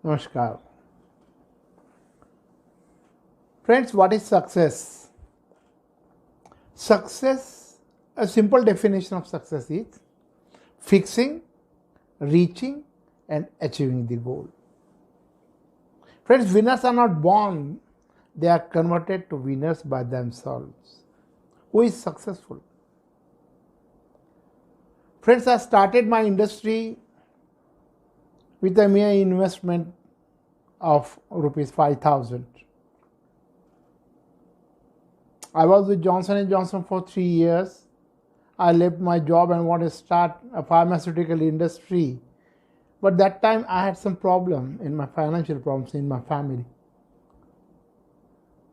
Namaskar. Friends, what is success? Success, a simple definition of success is fixing, reaching, and achieving the goal. Friends, winners are not born, they are converted to winners by themselves. Who is successful? Friends, I started my industry with a mere investment of rupees 5,000. I was with Johnson & Johnson for 3 years. I left my job and wanted to start a pharmaceutical industry. But that time I had some problem in my financial problems in my family.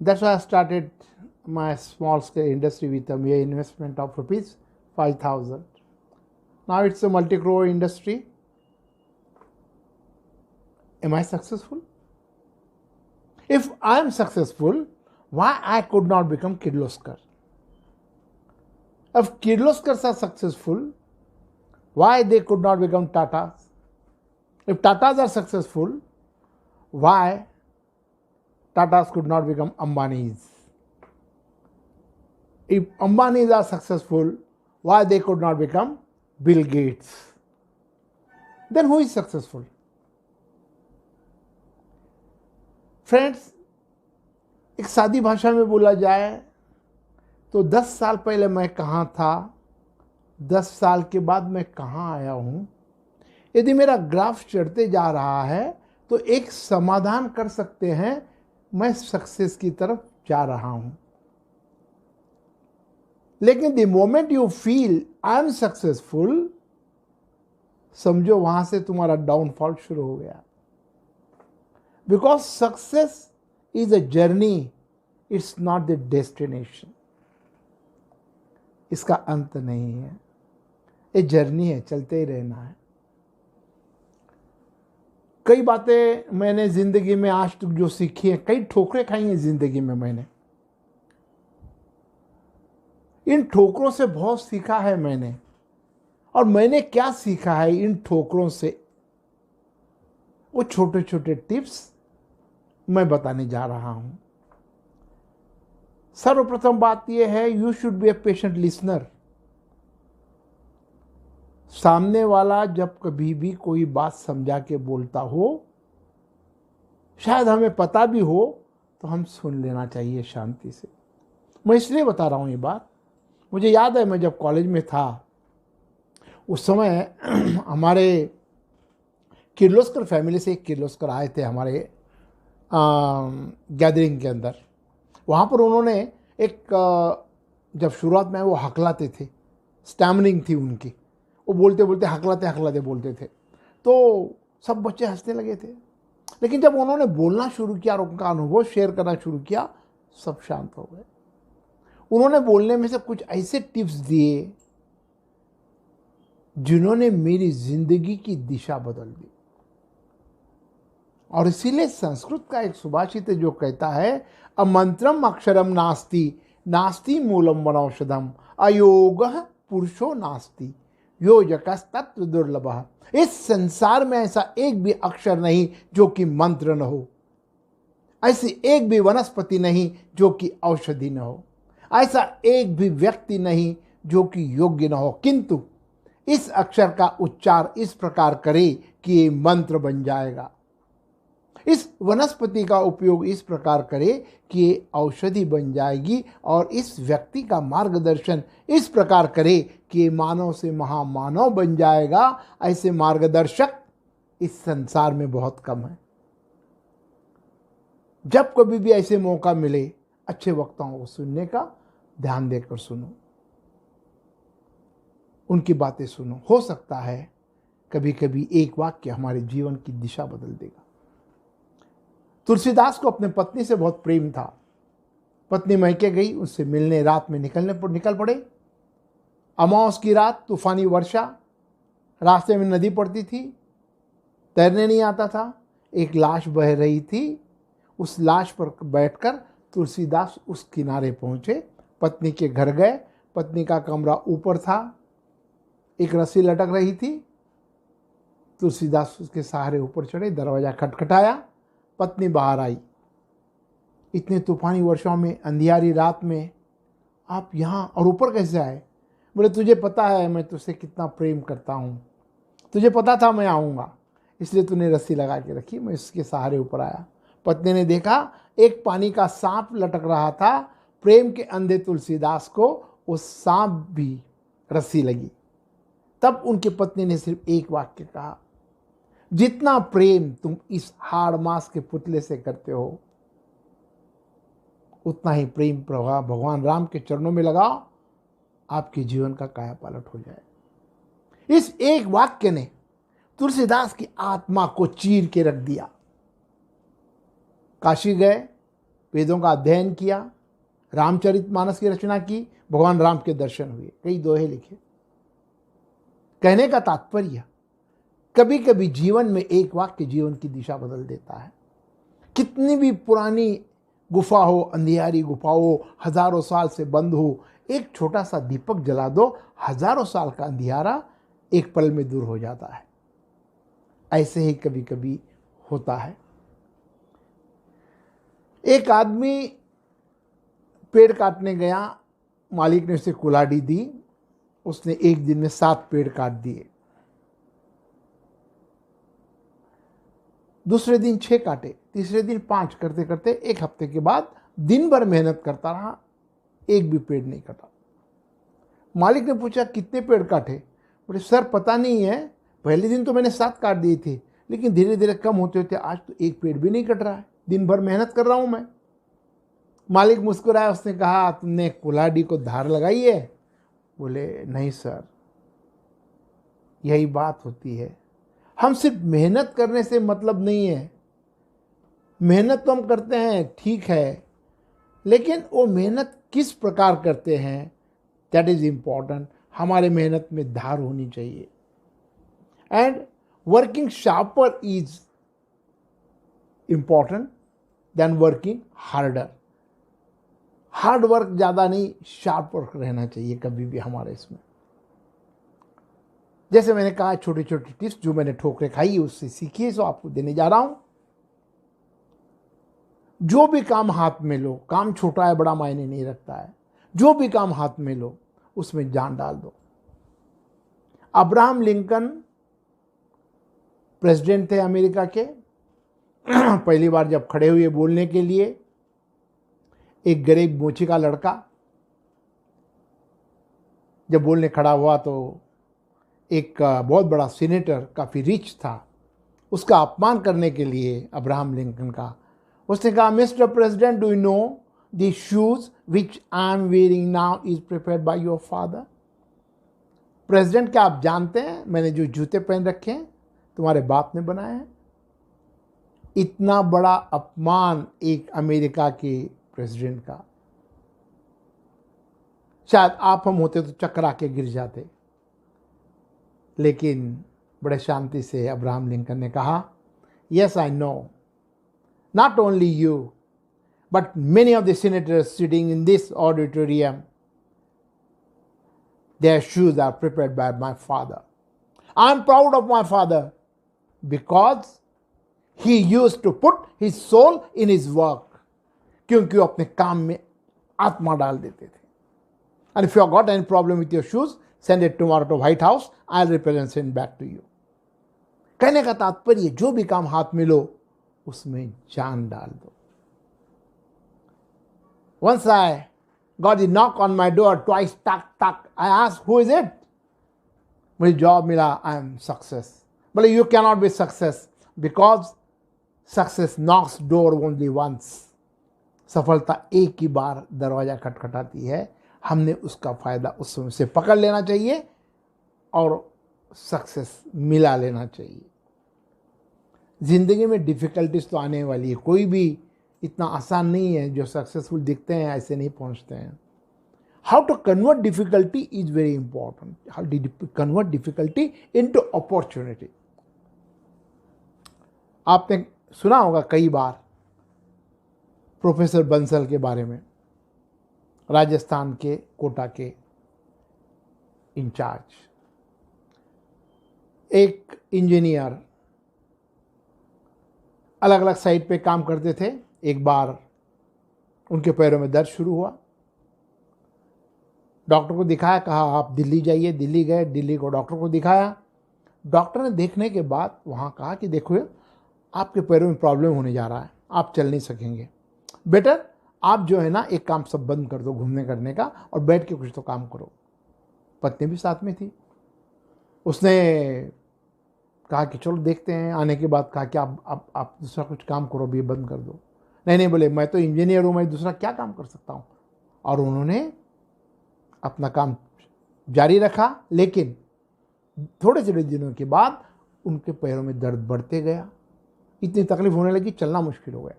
That's why I started my small scale industry with a mere investment of rupees 5,000. Now it's a multi-crore industry. Am I successful? If I am successful, why I could not become Kirloskar? If Kirloskars are successful, why they could not become Tatas? If Tatas are successful, why Tatas could not become Ambanis? If Ambanis are successful, why they could not become Bill Gates? Then who is successful? Friends, एक सादी भाषा में बोला जाए तो 10 साल पहले मैं कहाँ था, 10 साल के बाद मैं कहाँ आया हूँ, यदि मेरा ग्राफ चढ़ते जा रहा है तो एक समाधान कर सकते हैं, मैं सक्सेस की तरफ जा रहा हूँ. लेकिन the moment you feel I am successful, समझो वहां से तुम्हारा डाउनफॉल शुरू हो गया. Because success is a journey, it's not the destination. इसका अंत नहीं है, ये जर्नी है, चलते ही रहना है. कई बातें मैंने जिंदगी में आज तक जो सीखी है, कई ठोकरें खाई हैं जिंदगी में मैंने. इन ठोकरों से बहुत सीखा है मैंने. और मैंने क्या सीखा है इन ठोकरों से, वो छोटे छोटे टिप्स मैं बताने जा रहा हूं. सर्वप्रथम बात यह है, you should be a patient listener. सामने वाला जब कभी भी कोई बात समझा के बोलता हो, शायद हमें पता भी हो, तो हम सुन लेना चाहिए शांति से. मैं इसलिए बता रहा हूं ये बात. मुझे याद है, मैं जब कॉलेज में था उस समय हमारे किर्लोस्कर फैमिली से एक किर्लोस्कर आए थे हमारे गैदरिंग के अंदर. वहाँ पर उन्होंने एक जब शुरुआत में वो हकलाते थे, स्टैमरिंग थी उनकी, वो बोलते बोलते हकलाते हकलाते बोलते थे, तो सब बच्चे हंसने लगे थे. लेकिन जब उन्होंने बोलना शुरू किया और उनका अनुभव शेयर करना शुरू किया, सब शांत हो गए. उन्होंने बोलने में से कुछ ऐसे टिप्स दिए जिन्होंने मेरी जिंदगी की दिशा बदल दी. और इसीलिए संस्कृत का एक सुभाषित है जो कहता है, अमंत्रम अक्षरम नास्ति, नास्ति मूलम वनौषधम, अयोगः पुरुषो नास्ति, योजकस्तत्र दुर्लभः. इस संसार में ऐसा एक भी अक्षर नहीं जो कि मंत्र न हो, ऐसी एक भी वनस्पति नहीं जो कि औषधि न हो, ऐसा एक भी व्यक्ति नहीं जो कि योग्य न हो, किंतु इस अक्षर का उच्चार इस प्रकार करे कि ये मंत्र बन जाएगा. इस वनस्पति का उपयोग इस प्रकार करे कि ये औषधि बन जाएगी, और इस व्यक्ति का मार्गदर्शन इस प्रकार करे कि ये मानव से महामानव बन जाएगा. ऐसे मार्गदर्शक इस संसार में बहुत कम है. जब कभी भी ऐसे मौका मिले, अच्छे वक्ताओं को सुनने का ध्यान देकर सुनो, उनकी बातें सुनो. हो सकता है कभी कभी एक वाक्य हमारे जीवन की दिशा बदल देगा. तुलसीदास को अपने पत्नी से बहुत प्रेम था. पत्नी मैके गई, उससे मिलने रात में निकल पड़े. अमावस की रात, तूफानी वर्षा, रास्ते में नदी पड़ती थी, तैरने नहीं आता था. एक लाश बह रही थी, उस लाश पर बैठकर तुलसीदास उस किनारे पहुंचे. पत्नी के घर गए. पत्नी का कमरा ऊपर था, एक रस्सी लटक रही थी, तुलसीदास उसके सहारे ऊपर चढ़े, दरवाज़ा खटखटाया, पत्नी बाहर आई। इतने तूफानी वर्षाओं में, अंधियारी रात में आप यहाँ और ऊपर कैसे आए? बोले तुझे पता है मैं तुझसे कितना प्रेम करता हूँ, तुझे पता था मैं आऊँगा, इसलिए तूने रस्सी लगा के रखी, मैं इसके सहारे ऊपर आया। पत्नी ने देखा एक पानी का सांप लटक रहा था। प्रेम के अंधे तुलसीदास को उस सांप भी रस्सी लगी। तब उनकी पत्नी ने सिर्फ एक वाक्य कहा, जितना प्रेम तुम इस हाड़ मांस के पुतले से करते हो, उतना ही प्रेम प्रवाह भगवान राम के चरणों में लगाओ, आपके जीवन का कायापलट हो जाए। इस एक वाक्य ने तुलसीदास की आत्मा को चीर के रख दिया। काशी गए, वेदों का अध्ययन किया, रामचरितमानस की रचना की, भगवान राम के दर्शन हुए, कई दोहे लिखे। कहने का तात्पर्य, कभी कभी जीवन में एक वाक्य जीवन की दिशा बदल देता है। कितनी भी पुरानी गुफा हो, अंधियारी गुफा हो, हजारों साल से बंद हो, एक छोटा सा दीपक जला दो, हजारों साल का अंधियारा एक पल में दूर हो जाता है। ऐसे ही कभी कभी होता है। एक आदमी पेड़ काटने गया, मालिक ने उसे कुल्हाड़ी दी, उसने एक दिन में 7 पेड़ काट दिए। दूसरे दिन 6 काटे, तीसरे दिन 5, करते करते एक हफ्ते के बाद दिन भर मेहनत करता रहा, एक भी पेड़ नहीं कटा। मालिक ने पूछा कितने पेड़ काटे? बोले सर पता नहीं है, पहले दिन तो मैंने 7 काट दिए थे, लेकिन धीरे धीरे कम होते होते आज तो एक पेड़ भी नहीं कट रहा है, दिन भर मेहनत कर रहा हूं मैं। मालिक मुस्कुराया, उसने कहा तुमने कुल्हाड़ी को धार लगाई है? बोले नहीं सर। यही बात होती है, हम सिर्फ मेहनत करने से मतलब नहीं है। मेहनत तो हम करते हैं, ठीक है, लेकिन वो मेहनत किस प्रकार करते हैं, दैट इज इंपॉर्टेंट। हमारे मेहनत में धार होनी चाहिए। And working sharper is important than working harder. Hard work ज़्यादा नहीं, शार्प वर्क रहना चाहिए कभी भी हमारे इसमें। जैसे मैंने कहा, छोटी छोटी टिप्स जो मैंने ठोकरें खाई उससे सीखिए, सो आपको देने जा रहा हूं। जो भी काम हाथ में लो, काम छोटा है बड़ा मायने नहीं रखता है, जो भी काम हाथ में लो उसमें जान डाल दो। अब्राहम लिंकन प्रेसिडेंट थे अमेरिका के। पहली बार जब खड़े हुए बोलने के लिए, एक गरीब मोची का लड़का जब बोलने खड़ा हुआ तो एक बहुत बड़ा सीनेटर, काफ़ी रिच था, उसका अपमान करने के लिए अब्राहम लिंकन का, उसने कहा mister president, do you know the shoes which I am wearing now is prepared by your father? President, क्या आप जानते हैं मैंने जो जूते पहन रखे हैं तुम्हारे बाप ने बनाए हैं? इतना बड़ा अपमान एक अमेरिका के प्रेसिडेंट का। शायद आप हम होते तो चकरा के गिर जाते, लेकिन बड़े शांति से अब्राहम लिंकन ने कहा, yes I know, not only you but many of the senators sitting in this auditorium, their shoes are prepared by my father. I am proud of my father because he used to put his soul in his work. क्योंकि वो अपने काम में आत्मा डाल देते थे। And if you have got any problem with your shoes, send it tomorrow to White House. I'll repair and send back to you. कहने का तात्पर्य, जो भी काम हाथ में लो उसमें जान डाल दो। Once I got a knock on my door twice, tuck tuck. I asked, who is it? मुझे जॉब मिला, I am success. बोले you cannot be success because success knocks door only once. सफलता एक ही बार दरवाजा खटखटाती है, हमने उसका फायदा उस समय से पकड़ लेना चाहिए और सक्सेस मिला लेना चाहिए। जिंदगी में डिफिकल्टीज तो आने वाली है, कोई भी इतना आसान नहीं है, जो सक्सेसफुल दिखते हैं ऐसे नहीं पहुंचते हैं। How to convert difficulty is very important. How to convert difficulty into opportunity. आपने सुना होगा कई बार प्रोफेसर बंसल के बारे में, राजस्थान के कोटा के इंचार्ज। एक इंजीनियर अलग अलग साइट पे काम करते थे। एक बार उनके पैरों में दर्द शुरू हुआ, डॉक्टर को दिखाया, कहा आप दिल्ली जाइए। दिल्ली गए, दिल्ली को डॉक्टर को दिखाया। डॉक्टर ने देखने के बाद वहाँ कहा कि देखो आपके पैरों में प्रॉब्लम होने जा रहा है, आप चल नहीं सकेंगे, बेटर आप जो है ना एक काम सब बंद कर दो घूमने करने का और बैठ के कुछ तो काम करो। पत्नी भी साथ में थी। उसने कहा कि चलो देखते हैं। आने के बाद कहा कि आप दूसरा कुछ काम करो, भी बंद कर दो। नहीं बोले मैं तो इंजीनियर हूँ, मैं दूसरा क्या काम कर सकता हूँ। और उन्होंने अपना काम जारी रखा, लेकिन थोड़े थोड़े दिनों के बाद उनके पैरों में दर्द बढ़ते गया, इतनी तकलीफ होने लगी, चलना मुश्किल हो गया।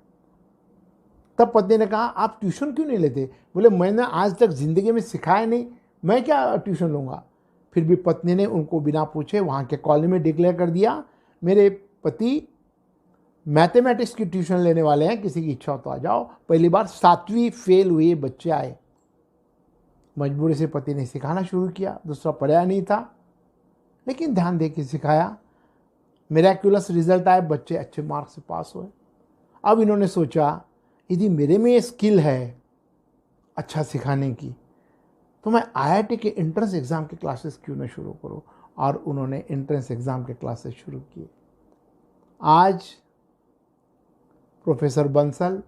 तब पत्नी ने कहा आप ट्यूशन क्यों नहीं लेते। बोले मैंने आज तक ज़िंदगी में सिखाया नहीं, मैं क्या ट्यूशन लूँगा। फिर भी पत्नी ने उनको बिना पूछे वहाँ के कॉलेज में डिक्लेयर कर दिया, मेरे पति मैथमेटिक्स की ट्यूशन लेने वाले हैं, किसी की इच्छा हो तो आ जाओ। पहली बार 7वीं फेल हुए बच्चे आए। मजबूरी से पति ने सिखाना शुरू किया, दूसरा पर्याय नहीं था, लेकिन ध्यान दे के सिखाया। मिरेक्युलस रिजल्ट आए, बच्चे अच्छे मार्क्स से पास हुए। अब इन्होंने सोचा यदि मेरे में ये स्किल है अच्छा सिखाने की, तो मैं आईआईटी के एंट्रेंस एग्ज़ाम के क्लासेस क्यों ना शुरू करूं। और उन्होंने एंट्रेंस एग्ज़ाम के क्लासेस शुरू किए। आज प्रोफेसर बंसल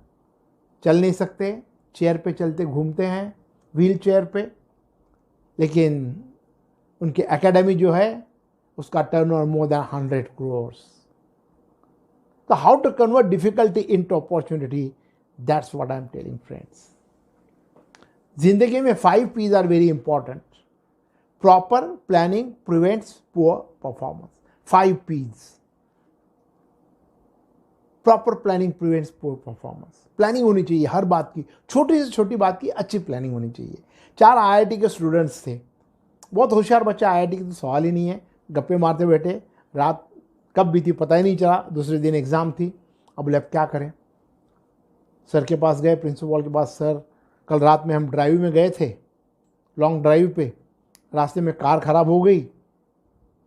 चल नहीं सकते, चेयर पे चलते घूमते हैं, व्हील चेयर पे, लेकिन उनकी एकेडमी जो है उसका टर्नओवर मोर देन 100 करोड़। तो how to convert difficulty into opportunity, that's what I am telling friends. जिंदगी में 5 P's are very important. Proper planning prevents poor performance. 5 P's। Proper planning prevents poor performance. Planning होनी चाहिए हर बात की, छोटी से छोटी बात की अच्छी प्लानिंग होनी चाहिए। 4 आईआईटी के स्टूडेंट्स थे, बहुत होशियार बच्चा, आईआईटी की तो सवाल ही नहीं है, गप्पे मारते बैठे, रात कब बीती पता ही नहीं चला। दूसरे दिन एग्ज़ाम थी। अब बोले अब क्या करें। सर के पास गए, प्रिंसिपल के पास, सर कल रात में हम ड्राइव में गए थे, लॉन्ग ड्राइव पे, रास्ते में कार ख़राब हो गई,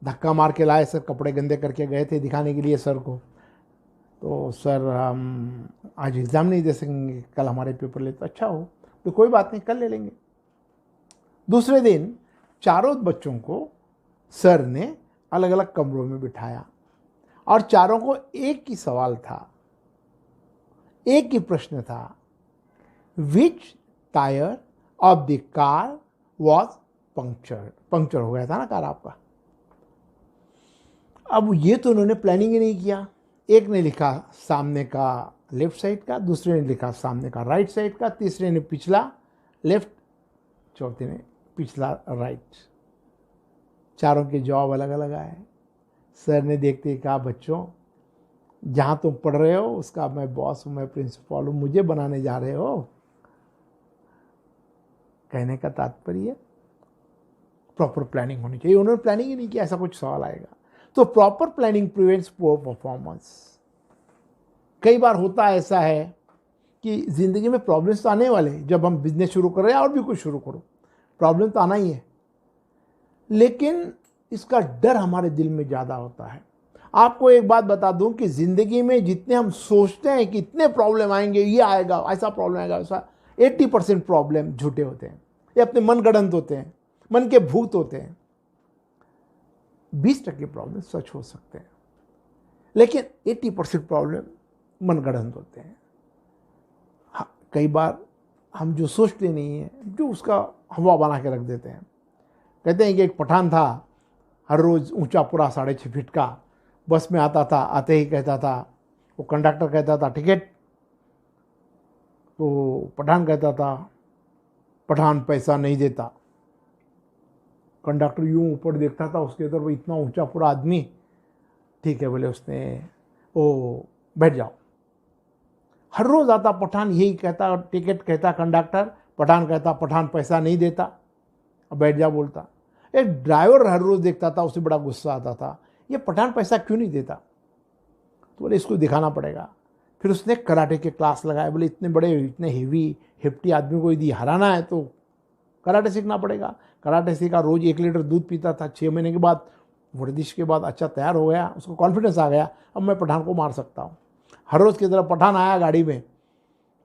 धक्का मार के लाए सर, कपड़े गंदे करके गए थे दिखाने के लिए सर को। तो सर हम आज एग्ज़ाम नहीं दे सकेंगे, कल हमारे पेपर ले। तो अच्छा हो, तो कोई बात नहीं, कल ले लेंगे। दूसरे दिन चारों बच्चों को सर ने अलग अलग कमरों में बिठाया और चारों को एक ही सवाल था, एक ही प्रश्न था, which tyre of the car was punctured. Puncture हो गया था ना कार आपका। अब ये तो उन्होंने प्लानिंग ही नहीं किया। एक ने लिखा सामने का लेफ्ट साइड का, दूसरे ने लिखा सामने का राइट साइड का, तीसरे ने पिछला लेफ्ट, चौथे ने पिछला राइट। चारों के जवाब अलग अलग आए। सर ने देखते ही कहा बच्चों, जहाँ तुम पढ़ रहे हो उसका मैं बॉस हूँ, मैं प्रिंसिपल हूँ, मुझे बनाने जा रहे हो। कहने का तात्पर्य प्रॉपर प्लानिंग होनी चाहिए। उन्होंने प्लानिंग ही नहीं किया, ऐसा कुछ सवाल आएगा। तो proper planning prevents poor performance. कई बार होता ऐसा है कि ज़िंदगी में प्रॉब्लम्स तो आने वाले, जब हम बिजनेस शुरू कर रहे हैं और भी कुछ शुरू करो, प्रॉब्लम तो आना ही है, लेकिन इसका डर हमारे दिल में ज़्यादा होता है। आपको एक बात बता दूं कि ज़िंदगी में जितने हम सोचते हैं कि इतने प्रॉब्लम आएंगे, ये आएगा, ऐसा प्रॉब्लम आएगा, ऐसा, 80% प्रॉब्लम झूठे होते हैं, ये अपने मन गढ़ंत होते हैं, मन के भूत होते हैं। 20% प्रॉब्लम सच हो सकते हैं, लेकिन 80% प्रॉब्लम मन गढ़ंत होते हैं। कई बार हम जो सोचते नहीं हैं, जो उसका हवा बना के रख देते हैं। कहते हैं कि एक पठान था, हर रोज़ ऊंचा पूरा 6.5 फीट का, बस में आता था, आते ही कहता था, वो कंडक्टर कहता था टिकट, तो पठान कहता था पठान पैसा नहीं देता। कंडक्टर यूं ऊपर देखता था, उसके तरफ इतना ऊंचा पूरा आदमी, ठीक है बोले उसने, ओ बैठ जाओ। हर रोज़ आता पठान, यही कहता, टिकट कहता कंडक्टर, पठान कहता पठान पैसा नहीं देता, अब बैठ जा बोलता। एक ड्राइवर हर रोज़ देखता था, उसे बड़ा गुस्सा आता था, ये पठान पैसा क्यों नहीं देता। तो बोले इसको दिखाना पड़ेगा। फिर उसने कराटे के क्लास लगाए। बोले इतने बड़े, इतने हेवी हेप्टी आदमी को यदि हराना है तो कराटे सीखना पड़ेगा। कराटे सीखा, रोज़ 1 लीटर दूध पीता था। 6 महीने के बाद वर्दिश के बाद अच्छा तैयार हो गया, उसको कॉन्फिडेंस आ गया, अब मैं पठान को मार सकता हूँ। हर रोज़ की तरह पठान आया गाड़ी में,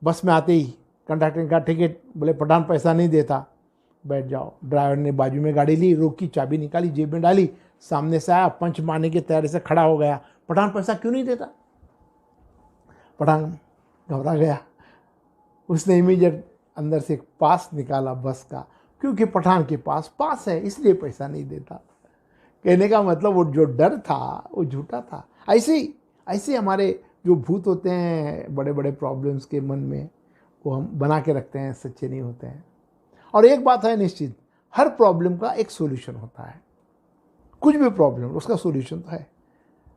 बस में आते ही कंडक्टर का टिकट, बोले पठान पैसा नहीं देता, बैठ जाओ। ड्राइवर ने बाजू में गाड़ी ली, रोकी, चाबी निकाली, जेब में डाली, सामने से आया, पंच मारने की तैयारी से खड़ा हो गया। पठान पैसा क्यों नहीं देता? पठान घबरा गया, उसने इमीडिएट अंदर से एक पास निकाला बस का, क्योंकि पठान के पास पास है इसलिए पैसा नहीं देता। कहने का मतलब वो जो डर था वो झूठा था। ऐसे हमारे जो भूत होते हैं बड़े बड़े प्रॉब्लम्स के मन में, वो हम बना के रखते हैं, सच्चे नहीं होते हैं। और एक बात है निश्चित, हर प्रॉब्लम का एक सॉल्यूशन होता है। कुछ भी प्रॉब्लम उसका सॉल्यूशन तो है।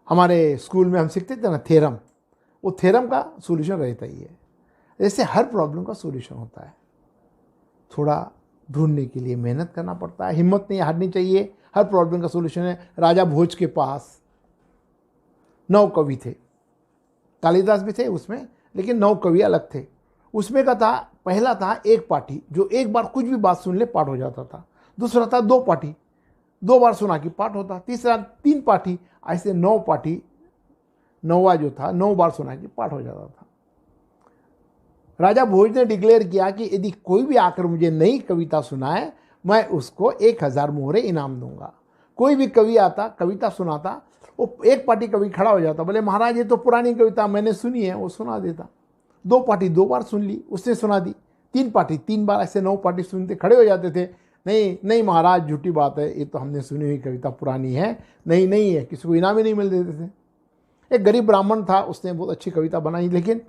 हमारे स्कूल में हम सीखते थे ना थ्योरम, वो थ्योरम का सॉल्यूशन रहता ही है। ऐसे हर प्रॉब्लम का सॉल्यूशन होता है। थोड़ा ढूंढने के लिए मेहनत करना पड़ता है, हिम्मत नहीं हारनी चाहिए। हर प्रॉब्लम का सॉल्यूशन है। राजा भोज के पास 9 कवि थे, कालिदास भी थे उसमें, लेकिन 9 कवि अलग थे। उसमें का था, पहला था एक पाठी, जो एक बार कुछ भी बात सुन ले पाठ हो जाता था। दूसरा था 2 पाठी, 2 बार सुना कि पाठ होता। तीसरा 3 पाठी, ऐसे 9 पाठी, 9वां जो था 9 बार सुना कि पाठ हो जाता था। राजा भोज ने डिक्लेयर किया कि यदि कोई भी आकर मुझे नई कविता सुनाए, मैं उसको 1000 मोहरे इनाम दूंगा। कोई भी कवि आता, कविता सुनाता, वो एक पार्टी कवि खड़ा हो जाता, बोले महाराज ये तो पुरानी कविता मैंने सुनी है, वो सुना देता। 2 पार्टी 2 बार सुन ली, उसने सुना दी। 3 पार्टी 3 बार, ऐसे 9 पार्टी सुनते खड़े हो जाते थे। नहीं नहीं महाराज झूठी बात है, ये तो हमने सुनी हुई कविता पुरानी है, नहीं है, किसी को इनाम ही नहीं मिल देते थे। एक गरीब ब्राह्मण था, उसने बहुत अच्छी कविता बनाई, लेकिन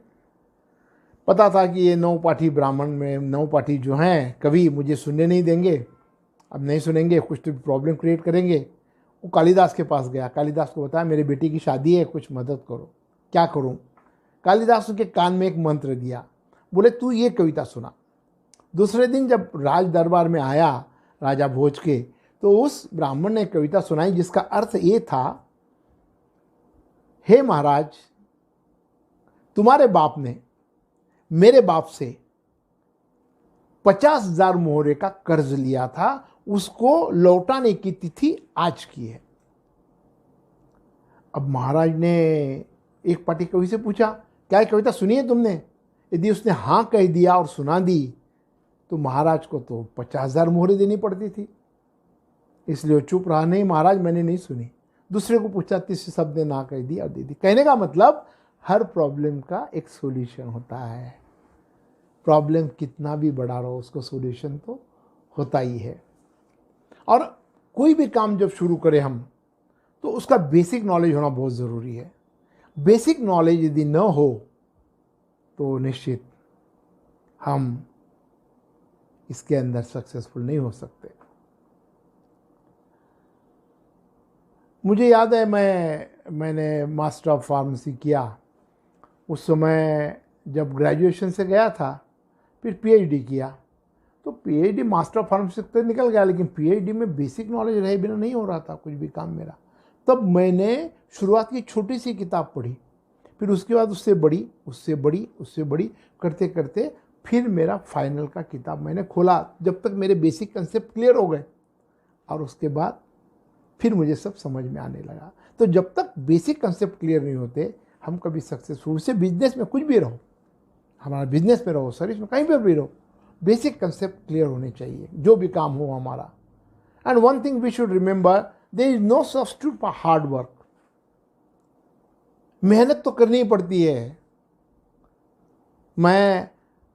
पता था कि ये 9 पाठी ब्राह्मण में 9 पाठी जो हैं कवि मुझे सुनने नहीं देंगे, अब नहीं सुनेंगे, कुछ तो प्रॉब्लम क्रिएट करेंगे। वो कालिदास के पास गया, कालिदास को बताया मेरी बेटी की शादी है, कुछ मदद करो। क्या करूं? कालिदास उसके कान में एक मंत्र दिया, बोले तू ये कविता सुना। दूसरे दिन जब राज दरबार में आया राजा भोज के, तो उस ब्राह्मण ने कविता सुनाई जिसका अर्थ ये था, हे महाराज, तुम्हारे बाप ने मेरे बाप से 50,000 मोहरे का कर्ज लिया था, उसको लौटाने की तिथि आज की है। अब महाराज ने एक पार्टी कवि से पूछा, क्या कविता सुनी है तुमने? यदि उसने हाँ कह दिया और सुना दी, तो महाराज को तो 50,000 मोहरे देनी पड़ती थी। इसलिए वो चुप रहा, नहीं महाराज मैंने नहीं सुनी। दूसरे को पूछा, तीसरे शब्द ने ना कह दी और दे दी। कहने का मतलब हर प्रॉब्लम का एक सॉल्यूशन होता है। प्रॉब्लम कितना भी बड़ा रहो, उसको सॉल्यूशन तो होता ही है। और कोई भी काम जब शुरू करें हम, तो उसका बेसिक नॉलेज होना बहुत ज़रूरी है। बेसिक नॉलेज यदि न हो तो निश्चित हम इसके अंदर सक्सेसफुल नहीं हो सकते। मुझे याद है मैंने मास्टर ऑफ फार्मेसी किया, उस समय जब ग्रेजुएशन से गया था, फिर पीएचडी किया। तो पीएचडी मास्टर ऑफ फार्मेसी तो निकल गया, लेकिन पीएचडी में बेसिक नॉलेज रहे बिना नहीं हो रहा था कुछ भी काम मेरा। तब मैंने शुरुआत की छोटी सी किताब पढ़ी, फिर उसके बाद उससे बड़ी, उससे बड़ी, उससे बड़ी करते करते फिर मेरा फाइनल का किताब मैंने खोला, जब तक मेरे बेसिक कंसेप्ट क्लियर हो गए, और उसके बाद फिर मुझे सब समझ में आने लगा। तो जब तक बेसिक कंसेप्ट क्लियर नहीं होते, हम कभी सक्सेसफुल से बिजनेस में कुछ भी रहो, हमारा बिजनेस में रहो, सर्विस में, कहीं पर भी रहो, बेसिक कंसेप्ट क्लियर होने चाहिए, जो भी काम हो हमारा। And one thing we should remember, there is no substitute for hard work. मेहनत तो करनी ही पड़ती है। मैं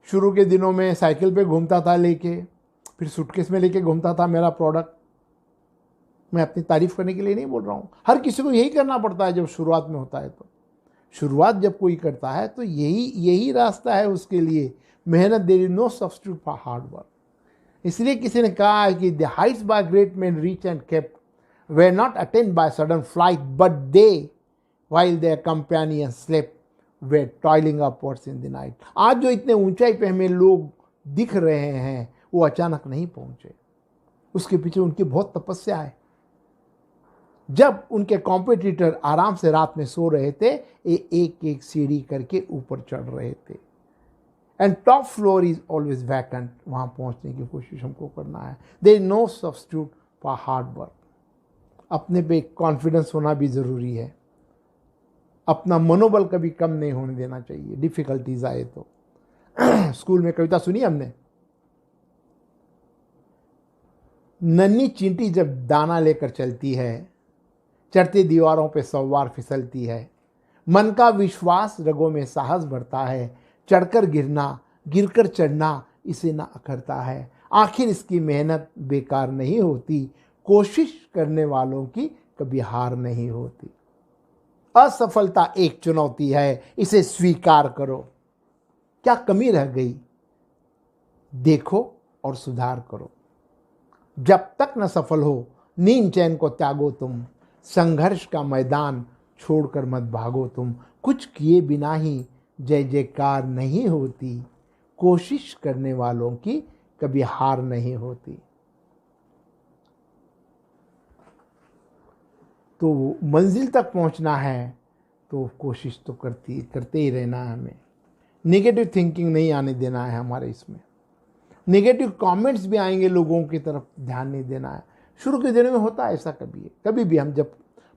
शुरू के दिनों में साइकिल पे घूमता था लेके, फिर सूटकेस में लेके घूमता था मेरा प्रोडक्ट। मैं अपनी तारीफ करने के लिए नहीं बोल रहा हूँ, हर किसी को यही करना पड़ता है जब शुरुआत में होता है। तो शुरुआत जब कोई करता है तो यही रास्ता है उसके लिए, मेहनत। There is no substitute for hard work. इसलिए किसी ने कहा है कि the heights by great man reach and kept were not attend by sudden flight, but they while their companions slept were toiling upwards in the night। आज जो इतने ऊंचाई पे हमें लोग दिख रहे हैं, वो अचानक नहीं पहुंचे, उसके पीछे उनकी बहुत तपस्या है। जब उनके कॉम्पिटिटर आराम से रात में सो रहे थे, ये एक एक सीढ़ी करके ऊपर चढ़ रहे थे। And top floor is always vacant, वहां पहुंचने की कोशिश हमको करना है। There is no substitute for hard work. अपने पे कॉन्फिडेंस होना भी ज़रूरी है। अपना मनोबल कभी कम नहीं होने देना चाहिए, डिफ़िकल्टीज आए तो। स्कूल में कविता सुनी हमने, नन्ही चींटी जब दाना लेकर चलती है, चढ़ती दीवारों पे 100 बार फिसलती है। मन का विश्वास रगों में साहस भरता है, चढ़कर गिरना गिरकर चढ़ना इसे ना अखरता है। आखिर इसकी मेहनत बेकार नहीं होती, कोशिश करने वालों की कभी हार नहीं होती। असफलता एक चुनौती है, इसे स्वीकार करो। क्या कमी रह गई, देखो और सुधार करो। जब तक न सफल हो, नींद चैन को त्यागो तुम। संघर्ष का मैदान छोड़कर मत भागो तुम। कुछ किए बिना ही जय जयकार नहीं होती, कोशिश करने वालों की कभी हार नहीं होती। तो मंजिल तक पहुंचना है तो कोशिश तो करते ही रहना है हमें। नेगेटिव थिंकिंग नहीं आने देना है हमारे इसमें। नेगेटिव कमेंट्स भी आएंगे, लोगों की तरफ ध्यान नहीं देना है। शुरू के दिनों में होता है ऐसा, कभी भी हम जब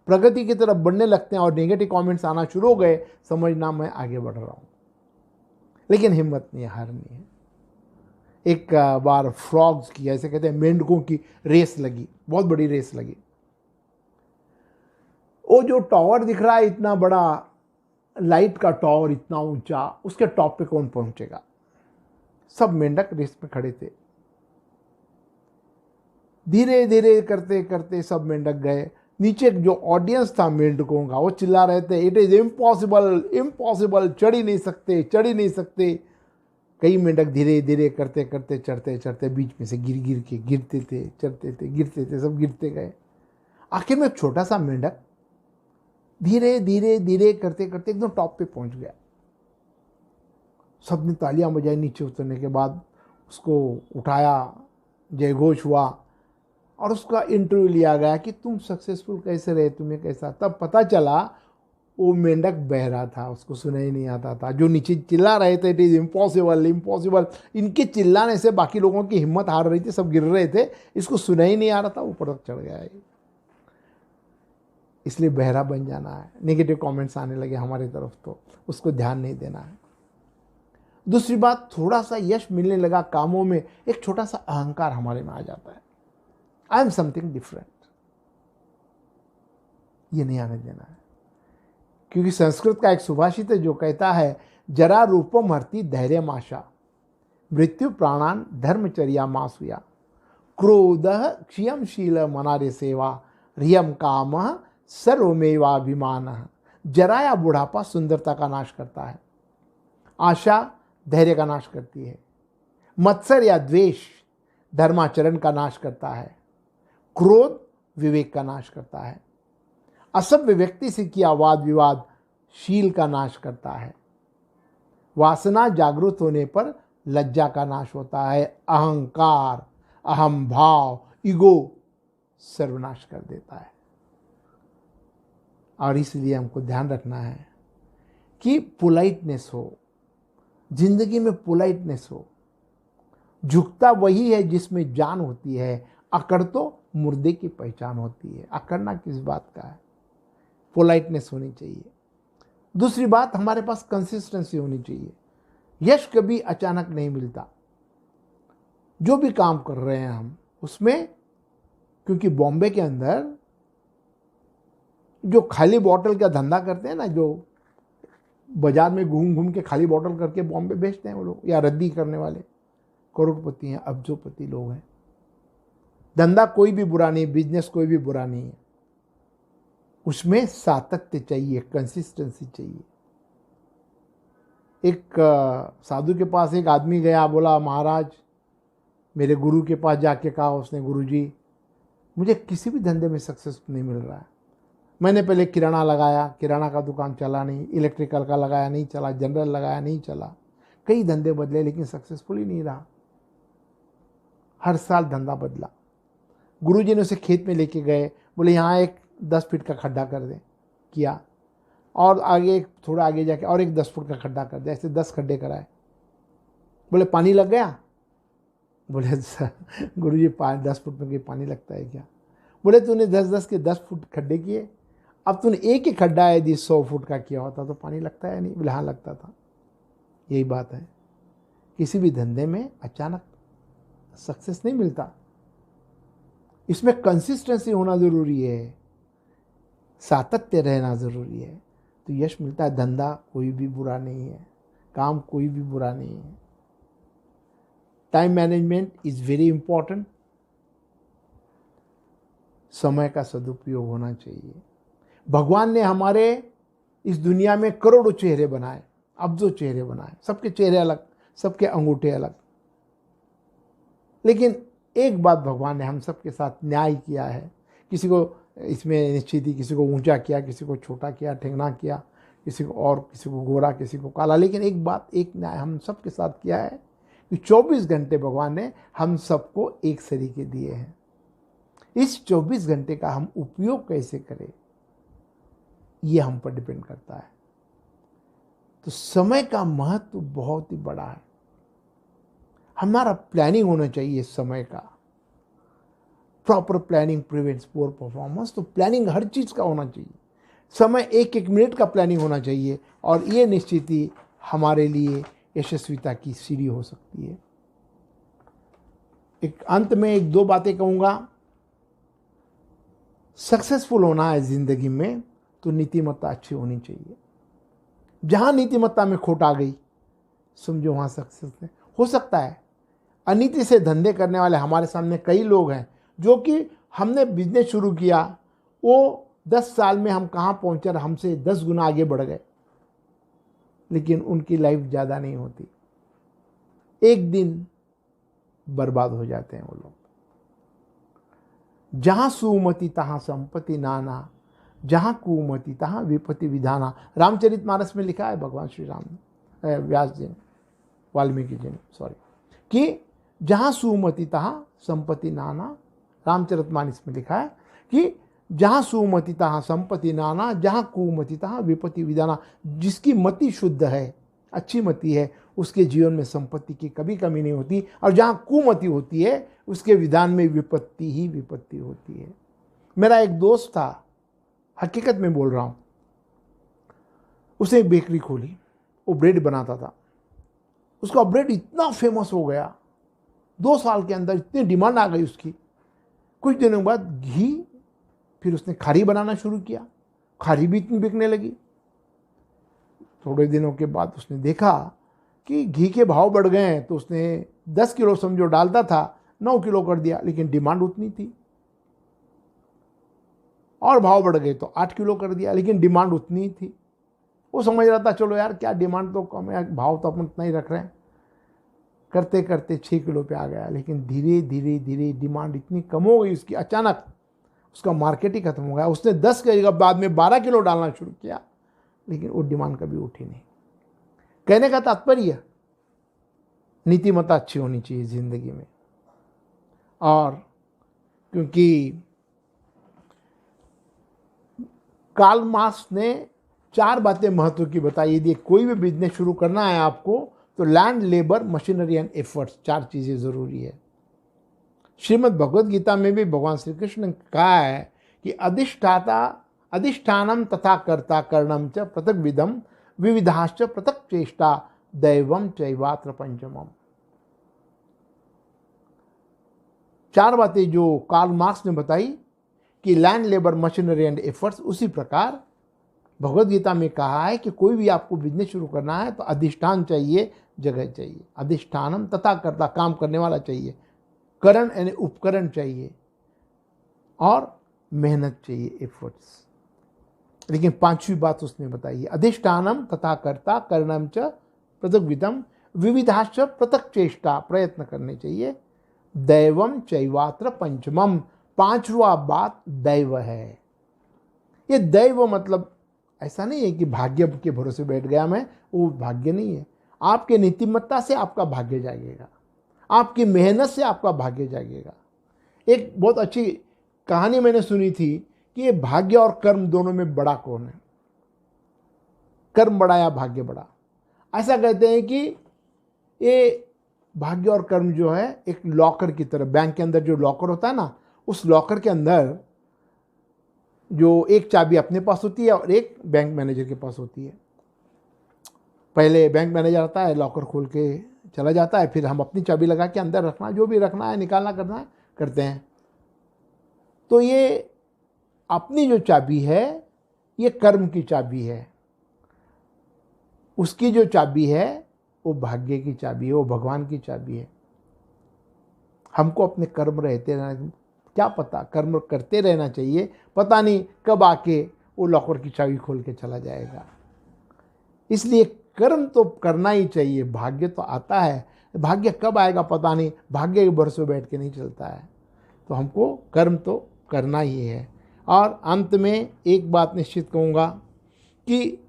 प्रगति की तरफ बढ़ने लगते हैं और नेगेटिव कमेंट्स आना शुरू हो गए, समझना मैं आगे बढ़ रहा हूँ। लेकिन हिम्मत नहीं हारनी है। एक बार फ्रॉग्स की, ऐसे कहते हैं मेंढकों की रेस लगी, बहुत बड़ी रेस लगी। वो जो टावर दिख रहा है इतना बड़ा, लाइट का टावर इतना ऊंचा, उसके टॉप पे कौन पहुंचेगा। सब मेंढक रेस में खड़े थे। धीरे धीरे करते करते सब मेंढक गए। नीचे जो ऑडियंस था मेंढकों का, वो चिल्ला रहे थे, इट इज इम्पॉसिबल इम्पॉसिबल, चढ़ ही नहीं सकते चढ़ ही नहीं सकते। कई मेंढक धीरे धीरे करते करते चढ़ते चढ़ते बीच में से गिर के गिरते थे, चढ़ते थे, गिरते थे, सब गिरते गए। आखिर में एक छोटा सा मेंढक धीरे धीरे धीरे करते करते एकदम टॉप पे पहुंच गया। सबने तालियां बजाई। नीचे उतरने के बाद उसको उठाया, जयघोष हुआ और उसका इंटरव्यू लिया गया कि तुम सक्सेसफुल कैसे रहे, तुम्हें कैसा। तब पता चला वो मेंढक बहरा था, उसको सुना ही नहीं आता था। जो नीचे चिल्ला रहे थे इट इज इम्पॉसिबल इम्पॉसिबल, इनके चिल्लाने से बाकी लोगों की हिम्मत हार रही थी, सब गिर रहे थे, इसको सुना ही नहीं आ रहा था, ऊपर तक चढ़ गया। इसलिए बहरा बन जाना है। नेगेटिव कमेंट्स आने लगे हमारी तरफ तो उसको ध्यान नहीं देना है। दूसरी बात, थोड़ा सा यश मिलने लगा कामों में, एक छोटा सा अहंकार हमारे में आ जाता है, आई एम समथिंग डिफरेंट। ये नहीं आने देना है, क्योंकि संस्कृत का एक सुभाषित है जो कहता है, जरा रूपम हरति धैर्यम आशा, मृत्यु प्राणान धर्मचर्या मासुया, क्रोध क्षीयमशील मनारे सेवा, रियम काम सर्वमेवाभिमान। जरा या बुढ़ापा सुंदरता का नाश करता है, आशा धैर्य का नाश करती है, मत्सर या द्वेष धर्माचरण का नाश करता है, क्रोध विवेक का नाश करता है, असभ्य व्यक्ति से किया वाद विवाद शील का नाश करता है, वासना जागृत होने पर लज्जा का नाश होता है, अहंकार अहम भाव ईगो सर्वनाश कर देता है। और इसलिए हमको ध्यान रखना है कि पोलाइटनेस हो, जिंदगी में पोलाइटनेस हो। झुकता वही है जिसमें जान होती है, अकड़ तो मुर्दे की पहचान होती है। अकड़ना किस बात का है, पोलाइटनेस होनी चाहिए। दूसरी बात, हमारे पास कंसिस्टेंसी होनी चाहिए। यश कभी अचानक नहीं मिलता। जो भी काम कर रहे हैं हम उसमें, क्योंकि बॉम्बे के अंदर जो खाली बॉटल का धंधा करते हैं ना, जो बाजार में घूम घूम के खाली बॉटल करके बॉम्बे बेचते हैं वो लोग, या रद्दी करने वाले, करोड़पति हैं, अब्जोपति लोग हैं। धंधा कोई भी बुरा नहीं, बिजनेस कोई भी बुरा नहीं है, उसमें सातत्य चाहिए, कंसिस्टेंसी चाहिए। एक साधु के पास एक आदमी गया, बोला महाराज, मेरे गुरु के पास जाके कहा उसने, गुरुजी मुझे किसी भी धंधे में सक्सेस नहीं मिल रहा है। मैंने पहले किराना लगाया, किराना का दुकान चला नहीं, इलेक्ट्रिकल का लगाया नहीं चला, जनरल लगाया नहीं चला, कई धंधे बदले लेकिन सक्सेसफुल ही नहीं रहा। हर साल धंधा बदला। गुरुजी ने उसे खेत में लेके गए, बोले यहाँ एक 10 फीट का खड्डा कर दें, किया, और आगे थोड़ा आगे जाके और एक 10 फुट का खड्डा कर दे, ऐसे 10 खड्डे कराए। बोले पानी लग गया? बोले गुरुजी 10 फुट में पानी लगता है क्या? बोले तूने 10-10 के 10 फुट खड्डे किए, अब तूने एक ही खड्डा यदि 100 फुट का किया होता तो पानी लगता है नहीं? बोले हाँ लगता था। यही बात है, किसी भी धंधे में अचानक सक्सेस नहीं मिलता, इसमें कंसिस्टेंसी होना ज़रूरी है, सातत्य रहना ज़रूरी है, तो यश मिलता है। धंधा कोई भी बुरा नहीं है, काम कोई भी बुरा नहीं है। Time management is very important. समय का सदुपयोग होना चाहिए। भगवान ने हमारे इस दुनिया में करोड़ों चेहरे बनाए, अब्जों चेहरे बनाए, सबके चेहरे अलग, सबके अंगूठे अलग, लेकिन एक बात भगवान ने हम सबके साथ न्याय किया है। किसी को इसमें निश्चित ही किसी को ऊंचा किया, किसी को छोटा किया, ठेंगना किया, किसी को गोरा, किसी को काला, लेकिन एक बात, एक न्याय हम सबके साथ किया है कि 24 घंटे भगवान ने हम सबको एक तरीके दिए हैं। इस 24 घंटे का हम उपयोग कैसे करें, ये हम पर डिपेंड करता है। तो समय का महत्व बहुत ही बड़ा है। हमारा प्लानिंग होना चाहिए समय का। Proper planning prevents poor performance. तो प्लानिंग हर चीज़ का होना चाहिए। समय एक एक मिनट का प्लानिंग होना चाहिए, और ये निश्चित ही हमारे लिए यशस्विता की सीढ़ी हो सकती है। एक अंत में एक दो बातें कहूँगा। सक्सेसफुल होना है ज़िंदगी में तो नीतिमत्ता अच्छी होनी चाहिए। जहाँ नीतिमत्ता में खोट आ गई, समझो वहाँ सक्सेस है। हो सकता है अनीति से धंधे करने वाले हमारे सामने कई लोग हैं, जो कि हमने बिजनेस शुरू किया, वो 10 साल में हम कहाँ पहुँचे, हमसे 10 गुना आगे बढ़ गए, लेकिन उनकी लाइफ ज़्यादा नहीं होती, एक दिन बर्बाद हो जाते हैं वो लोग। जहाँ सुमति तहाँ संपत्ति नाना, जहाँ कुमति तहाँ विपत्ति विधाना। रामचरितमानस में लिखा है भगवान श्री राम ने, व्यास जी ने, वाल्मीकि जी ने, सॉरी, कि जहाँ सुमति तहाँ संपत्ति नाना। रामचरितमानस में लिखा है कि जहाँ सुमति तहाँ संपत्ति नाना, जहाँ कुमति तहाँ विपत्ति विधाना। जिसकी मति शुद्ध है, अच्छी मति है, उसके जीवन में संपत्ति की कभी कमी नहीं होती, और जहाँ कुमति होती है उसके विधान में विपत्ति ही विपत्ति होती है। मेरा एक दोस्त था, हकीकत में बोल रहा हूँ, उसने एक बेकरी खोली, वो ब्रेड बनाता था। उसका ब्रेड इतना फेमस हो गया, 2 साल के अंदर इतनी डिमांड आ गई उसकी। कुछ दिनों बाद घी, फिर उसने खारी बनाना शुरू किया, खारी भी इतनी बिकने लगी। थोड़े दिनों के बाद उसने देखा कि घी के भाव बढ़ गए हैं, तो उसने 10 किलो समझो डालता था, 9 किलो कर दिया, लेकिन डिमांड उतनी थी। और भाव बढ़ गए तो 8 किलो कर दिया, लेकिन डिमांड उतनी ही थी। वो समझ रहा था चलो यार क्या डिमांड तो कम है, भाव तो अपन इतना ही रख रहे हैं। करते करते 6 किलो पे आ गया, लेकिन धीरे धीरे धीरे डिमांड इतनी कम हो गई उसकी, अचानक उसका मार्केट ही खत्म हो गया। उसने 10 के जगह बाद में 12 किलो डालना शुरू किया, लेकिन वो डिमांड कभी उठी नहीं। कहने का तात्पर्य, नीतिमत्ता अच्छी होनी चाहिए जिंदगी में। और क्योंकि कार्ल मार्क्स ने 4 बातें महत्व की बताई, यदि कोई भी बिजनेस शुरू करना है आपको तो land, labour, machinery and efforts, 4 चीज़ें ज़रूरी है। श्रीमद् भगवद गीता में भी भगवान श्री कृष्ण ने कहा है कि अधिष्ठानम तथा कर्ता कर्णम च पृथक विधम विविधाश्च पृथक चेष्टा दैवम चैवात्र पंचमम। 4 बातें जो कार्ल मार्क्स ने बताई कि land, labour, machinery and efforts, उसी प्रकार भगवद गीता में कहा है कि कोई भी आपको बिजनेस शुरू करना है तो अधिष्ठान चाहिए, जगह चाहिए। अधिष्ठानम तथा कर्ता, काम करने वाला चाहिए, करण यानी उपकरण चाहिए, और मेहनत चाहिए, एफर्ट्स। लेकिन 5वीं बात उसने बताई है, अधिष्ठानम तथा कर्ता कर्णम च पृथक विधम विविधाश्च पृथक चेष्टा, प्रयत्न करने चाहिए। दैवम चैवात्र पंचमम, 5वां बात दैव है। ये दैव मतलब ऐसा नहीं है कि भाग्य के भरोसे बैठ गया मैं, वो भाग्य नहीं है। आपके नीतिमत्ता से आपका भाग्य जागेगा, आपकी मेहनत से आपका भाग्य जागेगा। एक बहुत अच्छी कहानी मैंने सुनी थी कि ये भाग्य और कर्म दोनों में बड़ा कौन है, कर्म बड़ा या भाग्य बड़ा। ऐसा कहते हैं कि ये भाग्य और कर्म जो है एक लॉकर की तरह, बैंक के अंदर जो लॉकर होता है ना, उस लॉकर के अंदर जो एक चाबी अपने पास होती है और एक बैंक मैनेजर के पास होती है। पहले बैंक मैनेजर आता है, लॉकर खोल के चला जाता है, फिर हम अपनी चाबी लगा के अंदर रखना, जो भी रखना है निकालना करना है करते हैं। तो ये अपनी जो चाबी है ये कर्म की चाबी है, उसकी जो चाबी है वो भाग्य की चाबी है, वो भगवान की चाबी है। हमको अपने कर्म रहते रहना, क्या पता कर्म करते रहना चाहिए, पता नहीं कब आके वो लॉकर की चाबी खोल के चला जाएगा। इसलिए कर्म तो करना ही चाहिए। भाग्य तो आता है, भाग्य कब आएगा पता नहीं, भाग्य के भरोसे बैठ के नहीं चलता है। तो हमको कर्म तो करना ही है। और अंत में एक बात निश्चित कहूँगा कि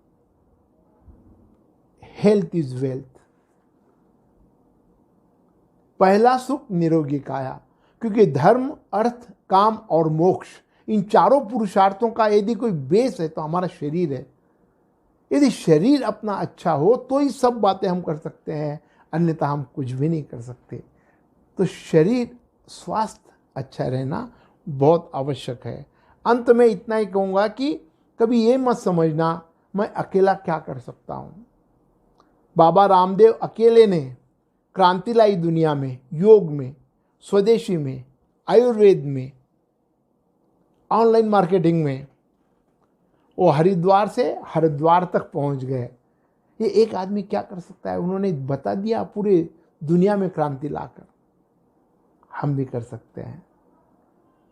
हेल्थ इज वेल्थ। पहला सुख निरोगी काया, क्योंकि धर्म, अर्थ, काम और मोक्ष, इन चारों पुरुषार्थों का यदि कोई बेस है तो हमारा शरीर है। यदि शरीर अपना अच्छा हो तो ही सब बातें हम कर सकते हैं, अन्यथा हम कुछ भी नहीं कर सकते। तो शरीर स्वास्थ्य अच्छा रहना बहुत आवश्यक है। अंत में इतना ही कहूँगा कि कभी ये मत समझना मैं अकेला क्या कर सकता हूँ। बाबा रामदेव अकेले ने क्रांति लाई दुनिया में, योग में, स्वदेशी में, आयुर्वेद में, ऑनलाइन मार्केटिंग में। वो हरिद्वार से हरिद्वार तक पहुंच गए। ये एक आदमी क्या कर सकता है, उन्होंने बता दिया पूरे दुनिया में क्रांति लाकर। हम भी कर सकते हैं,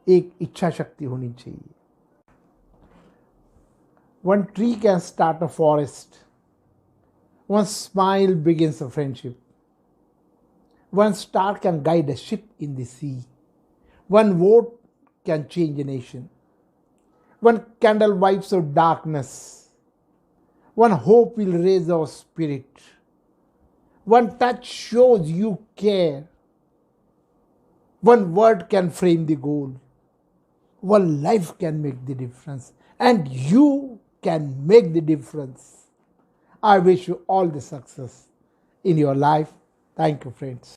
एक इच्छा शक्ति होनी चाहिए। One tree can start a forest. One smile begins a friendship. One star can guide a ship in the sea. One vote can change a nation. One candle wipes out darkness. One hope will raise our spirit. One touch shows you care. One word can frame the goal. One life can make the difference. And you can make the difference. I wish you all the success in your life. Thank you, friends.